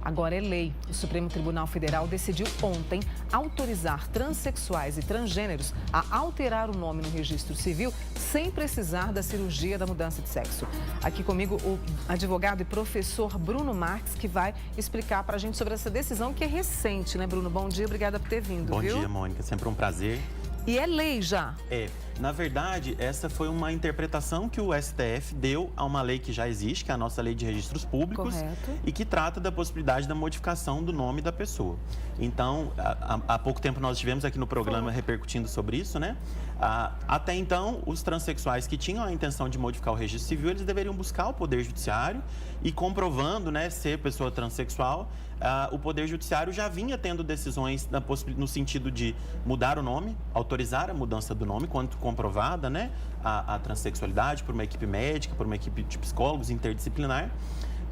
Agora é lei. O Supremo Tribunal Federal decidiu ontem autorizar transexuais e transgêneros a alterar o nome no registro civil sem precisar da cirurgia da mudança de sexo. Aqui comigo o advogado e professor Bruno Marques, que vai explicar para a gente sobre essa decisão que é recente, né, Bruno? Bom dia, obrigada por ter vindo, viu? Bom dia, Mônica. Sempre um prazer. E é lei já? Na verdade, essa foi uma interpretação que o STF deu a uma lei que já existe, que é a nossa Lei de Registros Públicos. Correto. E que trata da possibilidade da modificação do nome da pessoa. Então, há pouco tempo nós estivemos aqui no programa repercutindo sobre isso, né? Até então, os transexuais que tinham a intenção de modificar o registro civil, eles deveriam buscar o Poder Judiciário e comprovando, né, ser pessoa transexual, o Poder Judiciário já vinha tendo decisões no sentido de mudar o nome, autorizar a mudança do nome, quando comprovada, né, a transexualidade por uma equipe médica, por uma equipe de psicólogos interdisciplinar.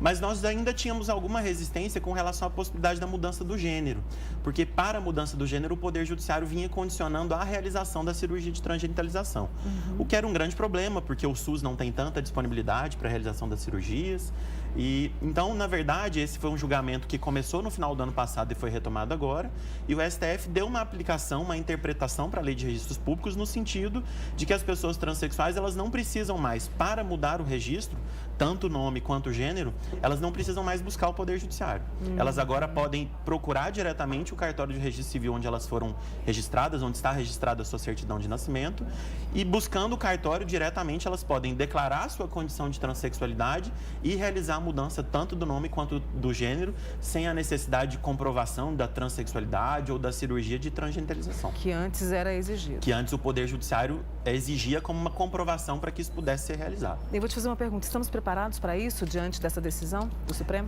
Mas nós ainda tínhamos alguma resistência com relação à possibilidade da mudança do gênero. Porque para a mudança do gênero, o Poder Judiciário vinha condicionando a realização da cirurgia de transgenitalização. O que era um grande problema, porque o SUS não tem tanta disponibilidade para a realização das cirurgias. Então, na verdade, esse foi um julgamento que começou no final do ano passado e foi retomado agora. E o STF deu uma aplicação, uma interpretação para a Lei de Registros Públicos no sentido de que as pessoas transexuais, elas não precisam mais, para mudar o registro, tanto o nome quanto o gênero, elas não precisam mais buscar o Poder Judiciário. Elas agora podem procurar diretamente o cartório de registro civil onde elas foram registradas, onde está registrada a sua certidão de nascimento, e buscando o cartório diretamente, elas podem declarar a sua condição de transexualidade e realizar a mudança tanto do nome quanto do gênero, sem a necessidade de comprovação da transexualidade ou da cirurgia de transgenitalização. Que antes era exigido. Que antes o Poder Judiciário exigia como uma comprovação para que isso pudesse ser realizado. Eu vou te fazer uma pergunta. Estamos preparados para isso diante dessa decisão do Supremo?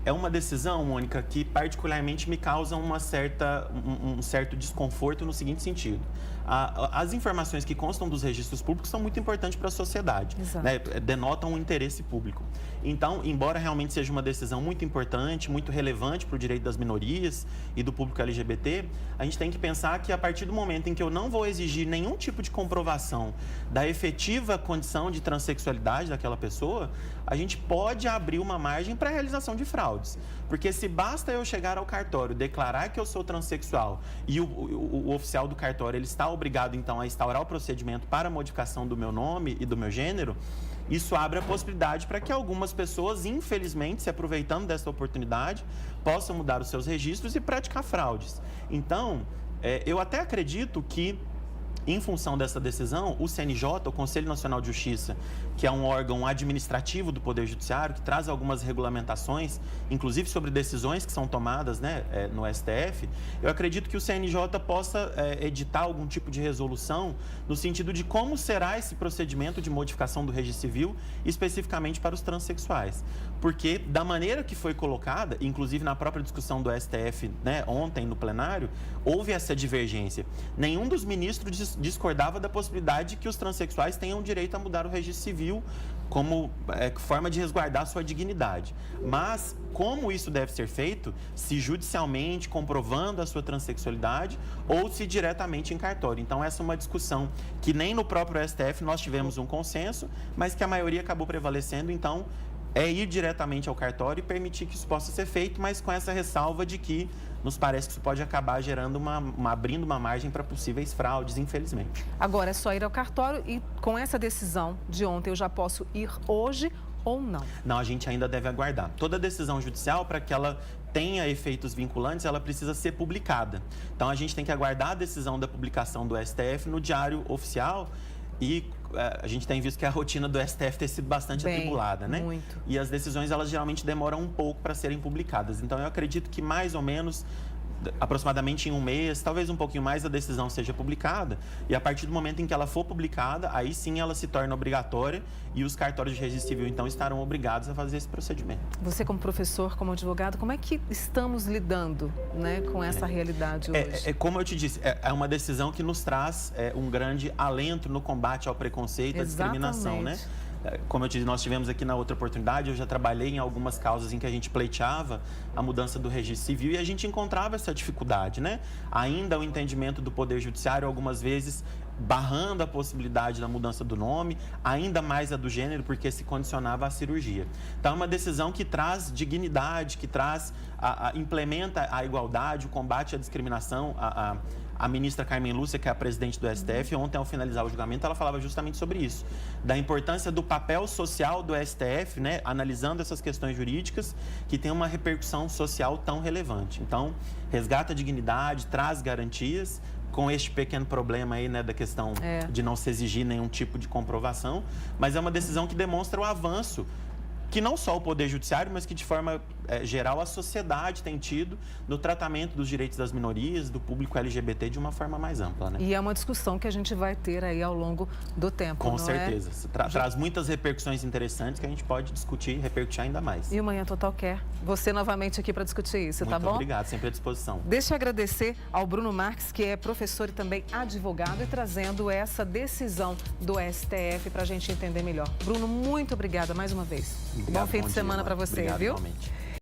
É uma decisão, Mônica, que particularmente me causa um certo desconforto no seguinte sentido. As informações que constam dos registros públicos são muito importantes para a sociedade, né? Denotam um interesse público. Então, embora realmente seja uma decisão muito importante, muito relevante para o direito das minorias e do público LGBT, a gente tem que pensar que a partir do momento em que eu não vou exigir nenhum tipo de comprovação da efetiva condição de transexualidade daquela pessoa, a gente pode abrir uma margem para a realização de fraudes. Porque se basta eu chegar ao cartório, declarar que eu sou transexual e o oficial do cartório ele está obrigado, então, a instaurar o procedimento para a modificação do meu nome e do meu gênero, isso abre a possibilidade para que algumas pessoas, infelizmente, se aproveitando dessa oportunidade, possam mudar os seus registros e praticar fraudes. Então, eu até acredito que, em função dessa decisão, o CNJ, o Conselho Nacional de Justiça, que é um órgão administrativo do Poder Judiciário, que traz algumas regulamentações, inclusive sobre decisões que são tomadas, né, no STF, eu acredito que o CNJ possa editar algum tipo de resolução no sentido de como será esse procedimento de modificação do registro civil, especificamente para os transexuais. Porque, da maneira que foi colocada, inclusive na própria discussão do STF, né, ontem no plenário, houve essa divergência. Nenhum dos ministros discordava da possibilidade de que os transexuais tenham direito a mudar o registro civil como forma de resguardar sua dignidade. Mas como isso deve ser feito, se judicialmente comprovando a sua transexualidade ou se diretamente em cartório. Então essa é uma discussão que nem no próprio STF nós tivemos um consenso, mas que a maioria acabou prevalecendo. Então ir diretamente ao cartório e permitir que isso possa ser feito, mas com essa ressalva de que nos parece que isso pode acabar gerando abrindo uma margem para possíveis fraudes, infelizmente. Agora é só ir ao cartório e com essa decisão de ontem eu já posso ir hoje ou não? Não, a gente ainda deve aguardar. Toda decisão judicial, para que ela tenha efeitos vinculantes, ela precisa ser publicada. Então a gente tem que aguardar a decisão da publicação do STF no Diário Oficial. E a gente tem visto que a rotina do STF tem sido bastante atribulada, né? Muito. E as decisões, elas geralmente demoram um pouco para serem publicadas. Então, eu acredito que mais ou menos, aproximadamente em um mês, talvez um pouquinho mais, a decisão seja publicada. E a partir do momento em que ela for publicada, aí sim ela se torna obrigatória e os cartórios de registro civil, então, estarão obrigados a fazer esse procedimento. Você, como professor, como advogado, como é que estamos lidando, né, com essa realidade hoje? Como eu te disse, é uma decisão que nos traz um grande alento no combate ao preconceito, à discriminação, né? Como eu disse, nós tivemos aqui na outra oportunidade, eu já trabalhei em algumas causas em que a gente pleiteava a mudança do registro civil e a gente encontrava essa dificuldade, né? Ainda o entendimento do Poder Judiciário, algumas vezes, barrando a possibilidade da mudança do nome, ainda mais a do gênero, porque se condicionava à cirurgia. Então, é uma decisão que traz dignidade, que traz, implementa a igualdade, o combate à discriminação. A ministra Carmen Lúcia, que é a presidente do STF, ontem, ao finalizar o julgamento, ela falava justamente sobre isso, da importância do papel social do STF, né, analisando essas questões jurídicas que tem uma repercussão social tão relevante. Então, resgata a dignidade, traz garantias, com este pequeno problema aí, né, da questão de não se exigir nenhum tipo de comprovação, mas é uma decisão que demonstra o avanço que não só o Poder Judiciário, mas que de forma geral a sociedade tem tido no tratamento dos direitos das minorias, do público LGBT de uma forma mais ampla, né? E é uma discussão que a gente vai ter aí ao longo do tempo, Com certeza. Traz muitas repercussões interessantes que a gente pode discutir e repercutir ainda mais. E o Manhã Total quer você novamente aqui para discutir isso, tá bom? Muito obrigado, sempre à disposição. Deixa eu agradecer ao Bruno Marques, que é professor e também advogado, e trazendo essa decisão do STF para a gente entender melhor. Bruno, muito obrigada mais uma vez. Obrigado, bom fim de semana para você, obrigado, viu? Igualmente.